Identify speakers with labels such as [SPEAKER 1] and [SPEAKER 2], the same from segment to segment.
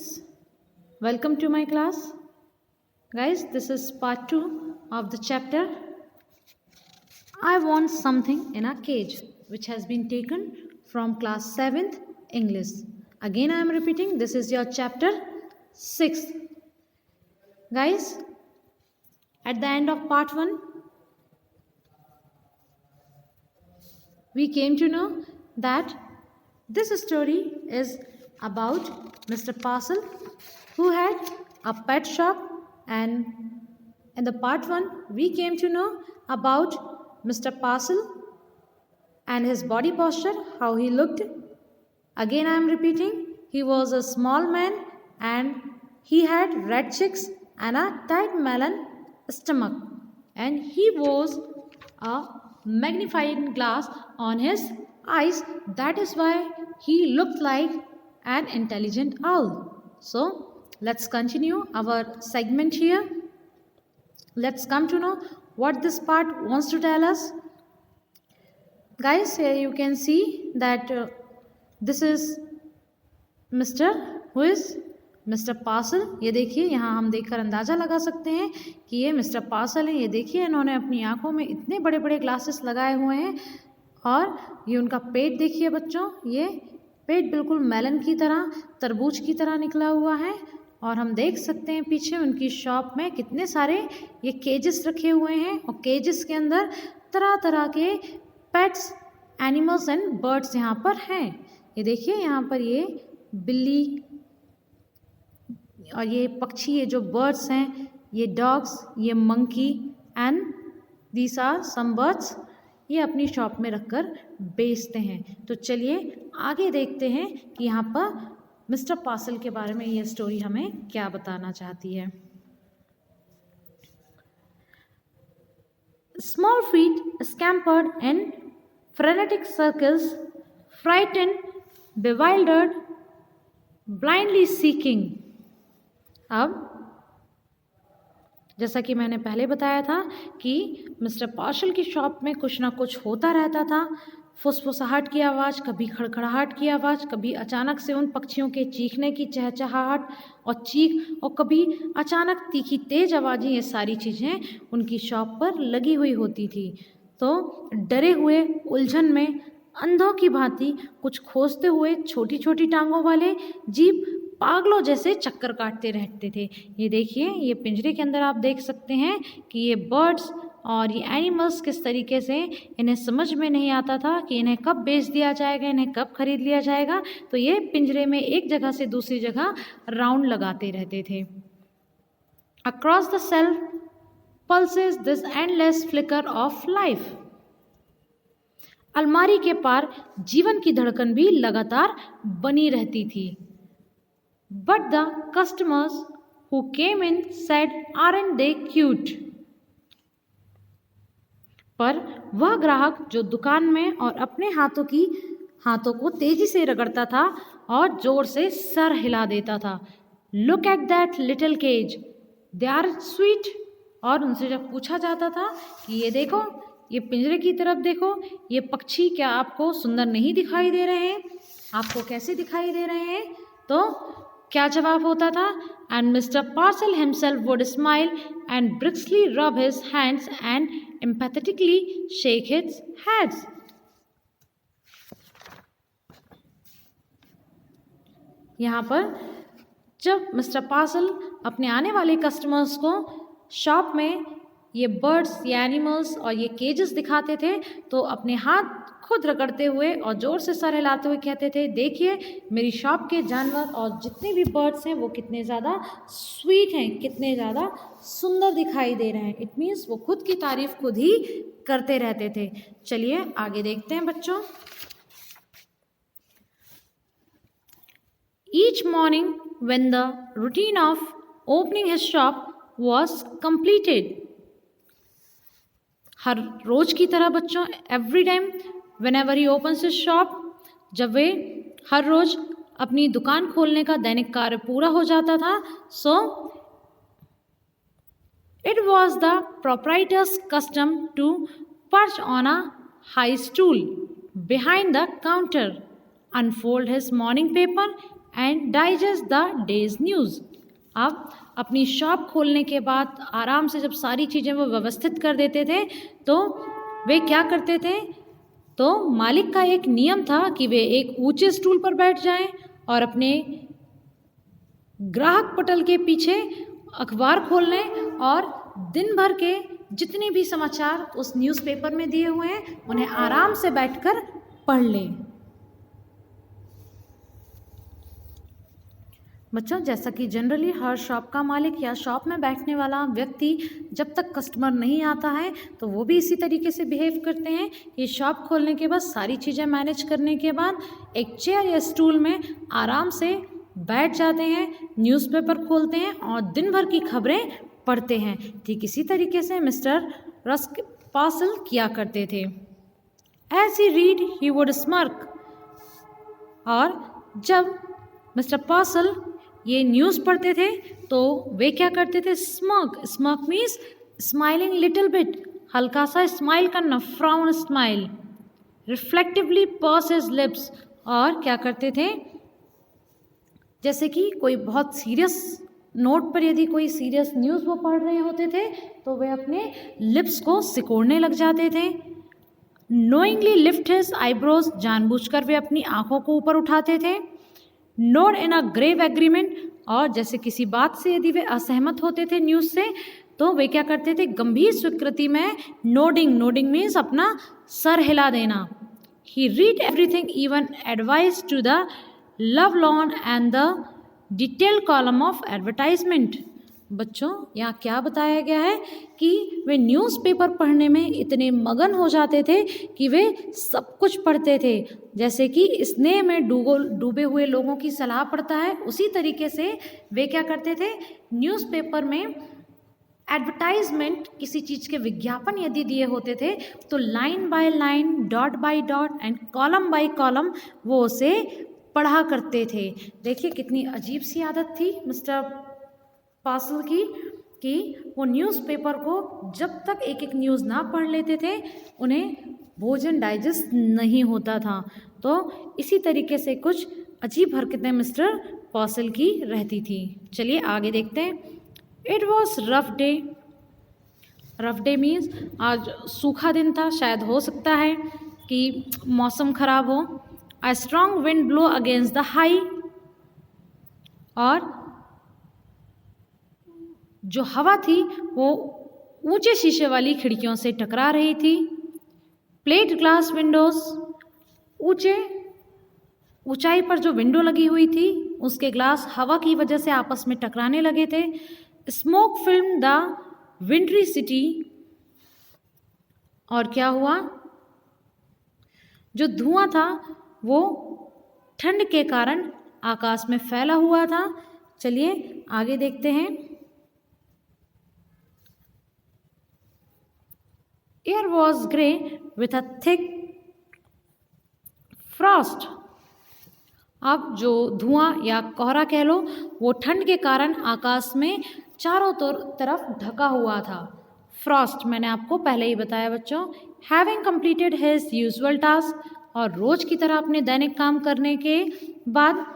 [SPEAKER 1] students, welcome to my class. Guys, this is part 2 of the chapter I Want Something in a Cage, which has been taken from class 7th English. Again I am repeating, this is your chapter 6. Guys, at the end of part 1, we came to know that this story is about Mr. Parcel, who had a pet shop, and in the part 1 we came to know about Mr. Parcel and his body posture, how he looked. Again I am repeating, he was a small man and he had red cheeks and a tight melon stomach, and he was a magnifying glass on his eyes. That is why he looked like an intelligent owl. So let's continue our segment here. Let's come to know what this part wants to tell us. Guys, here you can see that this is mister parcel. ये देखिए, यहाँ हम देखकर अंदाज़ा लगा सकते हैं कि ये मिस्टर पार्सल है. ये देखिए, इन्होंने अपनी आंखों में इतने बड़े बड़े ग्लासेस लगाए हुए हैं, और ये उनका पेट देखिए बच्चों. ये पेट बिल्कुल मेलन की तरह, तरबूज की तरह निकला हुआ है. और हम देख सकते हैं पीछे उनकी शॉप में कितने सारे ये केजेस रखे हुए हैं, और केजेस के अंदर तरह तरह के पेट्स, एनिमल्स एंड बर्ड्स यहाँ पर हैं. ये देखिए, यहाँ पर ये बिल्ली और ये पक्षी, ये जो बर्ड्स हैं, ये डॉग्स, ये monkey and these are some birds, ये अपनी शॉप में रखकर बेचते हैं. तो चलिए आगे देखते हैं कि यहाँ पर मिस्टर पार्सल के बारे में ये स्टोरी हमें क्या बताना चाहती है. Small feet scampered in frenetic circles, frightened, bewildered, blindly seeking. अब जैसा कि मैंने पहले बताया था कि मिस्टर पार्सल की शॉप में कुछ ना कुछ होता रहता था. फुसफुसाहट की आवाज़, कभी खड़खड़ाहट की आवाज़, कभी अचानक से उन पक्षियों के चीखने की चहचहाहट और चीख, और कभी अचानक तीखी तेज आवाज़ें. ये सारी चीज़ें उनकी शॉप पर लगी हुई होती थी. तो डरे हुए, उलझन में, अंधों की भांति कुछ खोजते हुए छोटी छोटी टांगों वाले जीव पागलों जैसे चक्कर काटते रहते थे. ये देखिए, ये पिंजरे के अंदर आप देख सकते हैं कि ये बर्ड्स और ये एनिमल्स किस तरीके से, इन्हें समझ में नहीं आता था कि इन्हें कब बेच दिया जाएगा, इन्हें कब खरीद लिया जाएगा. तो ये पिंजरे में एक जगह से दूसरी जगह राउंड लगाते रहते थे. Across the cell pulses this endless flicker of life. अलमारी के पार जीवन की धड़कन भी लगातार बनी रहती थी. But the customers who came in said, "Aren't they cute?" पर वह ग्राहक जो दुकान में और अपने हाथों को तेजी से रगड़ता था और जोर से सर हिला देता था. Look at that little cage, they are sweet. और उनसे जब पूछा जाता था कि ये देखो, ये पिंजरे की तरफ देखो, ये पक्षी क्या आपको सुंदर नहीं दिखाई दे रहे हैं, आपको कैसे दिखाई दे रहे हैं, तो क्या जवाब होता था? And mister parcel himself would smile and briskly rub his hands and empathetically shake his head. यहाँ पर जब मिस्टर पार्सल अपने आने वाले कस्टमर्स को शॉप में ये बर्ड्स, ये एनिमल्स और ये केजेस दिखाते थे, तो अपने हाथ खुद रगड़ते हुए और ज़ोर से सर हिलाते हुए कहते थे, देखिए मेरी शॉप के जानवर और जितने भी बर्ड्स हैं वो कितने ज़्यादा स्वीट हैं, कितने ज़्यादा सुंदर दिखाई दे रहे हैं. इट मीन्स वो खुद की तारीफ खुद ही करते रहते थे. चलिए आगे देखते हैं बच्चों. Each morning when the routine of opening his shop was completed. हर रोज़ की तरह बच्चों, every time whenever he opens his shop, जब वे हर रोज़ अपनी दुकान खोलने का दैनिक कार्य पूरा हो जाता था, so it was the proprietor's custom to perch on a high stool behind the counter, unfold his morning paper and digest the day's news. अब अपनी शॉप खोलने के बाद आराम से जब सारी चीज़ें वो व्यवस्थित कर देते थे तो वे क्या करते थे, तो मालिक का एक नियम था कि वे एक ऊंचे स्टूल पर बैठ जाएं और अपने ग्राहक पटल के पीछे अखबार खोल लें और दिन भर के जितने भी समाचार उस न्यूज़पेपर में दिए हुए हैं उन्हें आराम से बैठकर पढ़ लें। बच्चों, जैसा कि जनरली हर शॉप का मालिक या शॉप में बैठने वाला व्यक्ति जब तक कस्टमर नहीं आता है तो वो भी इसी तरीके से बिहेव करते हैं कि शॉप खोलने के बाद सारी चीज़ें मैनेज करने के बाद एक चेयर या स्टूल में आराम से बैठ जाते हैं, न्यूज़पेपर खोलते हैं और दिन भर की खबरें पढ़ते हैं। ठीक इसी तरीके से मिस्टर रस्क पार्सल किया करते थे। As he read he would smirk, और जब मिस्टर पार्सल ये न्यूज़ पढ़ते थे तो वे क्या करते थे, smirk means smiling little bit, हल्का सा स्माइल करना, frown smile, reflectively purse his lips, और क्या करते थे, जैसे कि कोई बहुत सीरियस नोट पर यदि कोई सीरियस न्यूज़ वो पढ़ रहे होते थे तो वे अपने लिप्स को सिकोड़ने लग जाते थे। नोइंगली लिफ्ट हिज आईब्रोज, जानबूझकर वे अपनी आंखों को ऊपर उठाते थे। Nod in a grave agreement, और जैसे किसी बात से यदि वे असहमत होते थे न्यूज़ से तो वे क्या करते थे, गंभीर स्वीकृति में नोडिंग मीन्स अपना सर हिला देना। He read everything even advice to the lovelorn and the detail column of advertisement. बच्चों, यहाँ क्या बताया गया है कि वे न्यूज़पेपर पढ़ने में इतने मगन हो जाते थे कि वे सब कुछ पढ़ते थे, जैसे कि स्नेह में डूबे हुए लोगों की सलाह पढ़ता है उसी तरीके से वे क्या करते थे, न्यूज़पेपर में एडवर्टाइजमेंट, किसी चीज़ के विज्ञापन यदि दिए होते थे तो line by line, dot by dot and column by column वो उसे पढ़ा करते थे। देखिए कितनी अजीब सी आदत थी मिस्टर पार्सल की कि वो न्यूज़पेपर को जब तक एक एक न्यूज़ ना पढ़ लेते थे उन्हें भोजन डाइजेस्ट नहीं होता था। तो इसी तरीके से कुछ अजीब हरकतें मिस्टर पार्सल की रहती थी। चलिए आगे देखते हैं। It was rough day. Rough day means आज सूखा दिन था, शायद हो सकता है कि मौसम खराब हो। A strong wind blew against the high, और जो हवा थी वो ऊंचे शीशे वाली खिड़कियों से टकरा रही थी। प्लेट ग्लास विंडोज, ऊंचाई पर जो विंडो लगी हुई थी उसके ग्लास हवा की वजह से आपस में टकराने लगे थे। स्मोक फिल्म द विंट्री सिटी, और क्या हुआ, जो धुआं था वो ठंड के कारण आकाश में फैला हुआ था। चलिए आगे देखते हैं। Air was grey with a thick Frost. अब जो धुआं या कोहरा कह लो वो ठंड के कारण आकाश में चारों तरफ ढका हुआ था। फ्रॉस्ट मैंने आपको पहले ही बताया बच्चों। Having completed his usual task, और रोज की तरह अपने दैनिक काम करने के बाद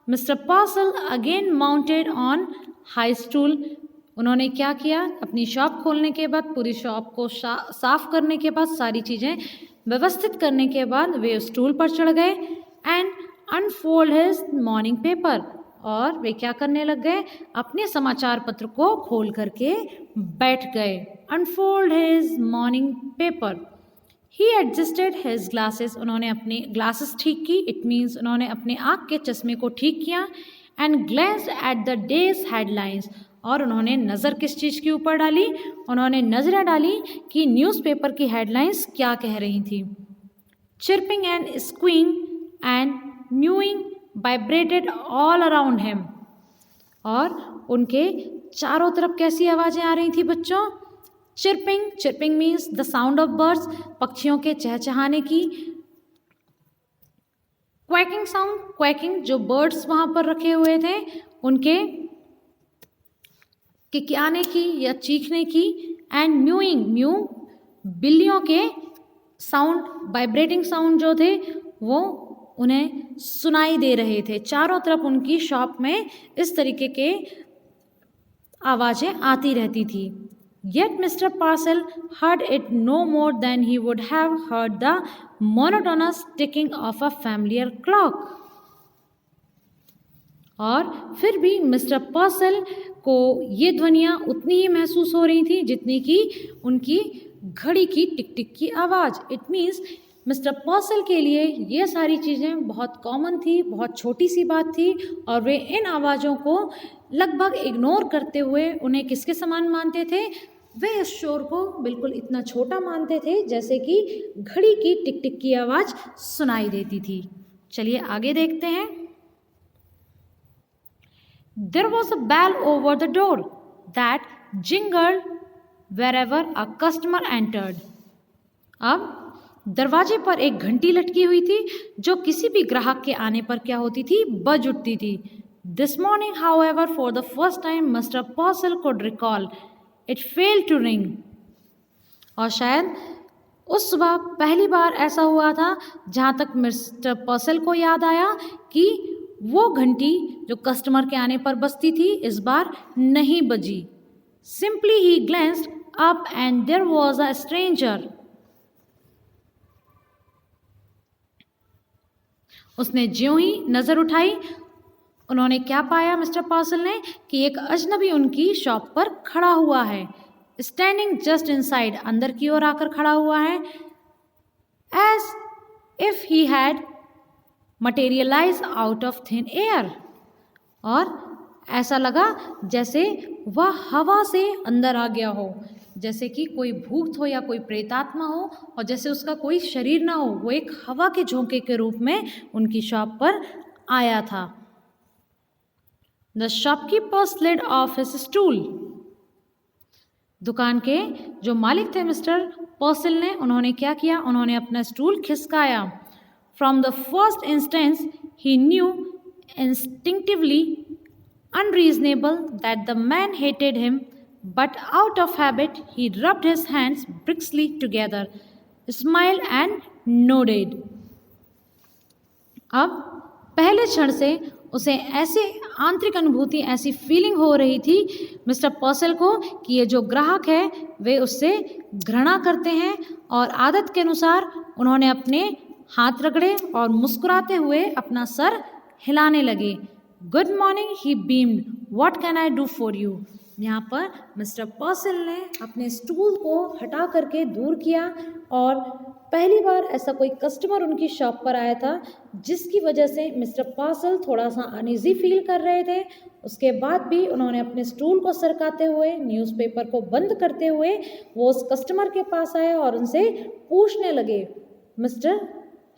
[SPEAKER 1] mister parcel again mounted on high stool. उन्होंने क्या किया, अपनी शॉप खोलने के बाद पूरी शॉप को साफ करने के बाद सारी चीज़ें व्यवस्थित करने के बाद वे स्टूल पर चढ़ गए and unfold his morning paper, और वे क्या करने लग गए, अपने समाचार पत्र को खोल करके बैठ गए। Unfold his morning paper. He adjusted his glasses, उन्होंने अपने ग्लासेस ठीक की, इट मीन्स उन्होंने अपने आँख के चश्मे को ठीक किया। And glanced at the day's headlines, और उन्होंने नज़र किस चीज़ के ऊपर डाली, उन्होंने नज़रें डाली कि न्यूज़पेपर की हेडलाइंस क्या कह रही थी। Chirping and squeaking and mewing vibrated all around him, और उनके चारों तरफ कैसी आवाज़ें आ रही थी बच्चों। Chirping means the sound of birds, पक्षियों के चहचहाने की। क्वैकिंग साउंड, क्वैकिंग जो बर्ड्स वहाँ पर रखे हुए थे उनके किकियाने की या चीखने की। एंड म्यू बिल्लियों के साउंड, वाइब्रेटिंग साउंड जो थे वो उन्हें सुनाई दे रहे थे। चारों तरफ उनकी शॉप में इस तरीके के आवाज़ें आती रहती थी। Yet Mr. Parcel heard it no more than he would have heard the monotonous ticking of a familiar clock. और फिर भी मिस्टर पर्सल को ये ध्वनियाँ उतनी ही महसूस हो रही थी जितनी कि उनकी घड़ी की टिक टिक की आवाज़। इट मीन्स मिस्टर पर्सल के लिए ये सारी चीज़ें बहुत कॉमन थी, बहुत छोटी सी बात थी, और वे इन आवाज़ों को लगभग इग्नोर करते हुए उन्हें किसके समान मानते थे? वे इस शोर को बिल्कुल इतना छोटा मानते थे जैसे कि घड़ी की टिक टिक की आवाज़ सुनाई देती थी। चलिए आगे देखते हैं। There was a bell over the door that jingled wherever a customer entered. अब दरवाजे पर एक घंटी लटकी हुई थी जो किसी भी ग्राहक के आने पर क्या होती थी? बज उठती थी। This morning, however, for the first time, Mr. Parcel could recall, it failed to ring. और शायद उस सुबह पहली बार ऐसा हुआ था जहाँ तक मिस्टर पर्सल को याद आया कि वो घंटी जो कस्टमर के आने पर बजती थी इस बार नहीं बजी। Simply he glanced up and there was a stranger. उसने ज्यों ही नज़र उठाई, उन्होंने क्या पाया मिस्टर पार्सल ने कि एक अजनबी उनकी शॉप पर खड़ा हुआ है। स्टैंडिंग जस्ट इनसाइड, अंदर की ओर आकर खड़ा हुआ है। As if he had materialize out of thin air, और ऐसा लगा जैसे वह हवा से अंदर आ गया हो, जैसे कि कोई भूत हो या कोई प्रेतात्मा हो और जैसे उसका कोई शरीर ना हो, वो एक हवा के झोंके के रूप में उनकी शॉप पर आया था। The shopkeeper slid of his stool, दुकान के जो मालिक थे मिस्टर पर्सल ने, उन्होंने क्या किया? उन्होंने अपना स्टूल खिसकाया। From the first instance he knew instinctively unreasonable that the man hated him, but out of habit he rubbed his hands briskly together, smiled and nodded. अब पहले क्षण से उसे ऐसे आंतरिक अनुभूति, ऐसी फीलिंग हो रही थी मिस्टर पर्सल को कि ये जो ग्राहक है वे उससे घृणा करते हैं, और आदत के अनुसार उन्होंने अपने हाथ रगड़े और मुस्कुराते हुए अपना सर हिलाने लगे। Good morning, he beamed, what can I do for you. यहाँ पर मिस्टर पर्सल ने अपने स्टूल को हटा करके दूर किया, और पहली बार ऐसा कोई कस्टमर उनकी शॉप पर आया था जिसकी वजह से मिस्टर पर्सल थोड़ा सा अनईजी फील कर रहे थे। उसके बाद भी उन्होंने अपने स्टूल को सरकाते हुए, न्यूज़पेपर को बंद करते हुए वो उस कस्टमर के पास आए और उनसे पूछने लगे, mister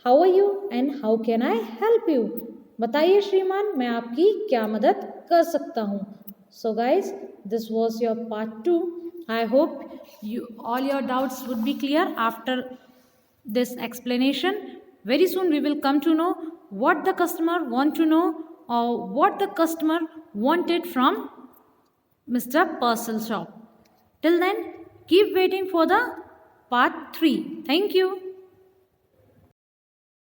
[SPEAKER 1] how are you and how can I help you. बताइए श्रीमान, मैं आपकी क्या मदद कर सकता हूँ। So guys, this was your part 2. I hope you all your doubts would be clear after this explanation. Very soon we will come to know what the customer want to know or what the customer wanted from Mr. Parcel shop. Till then, keep waiting for the part 3. Thank you.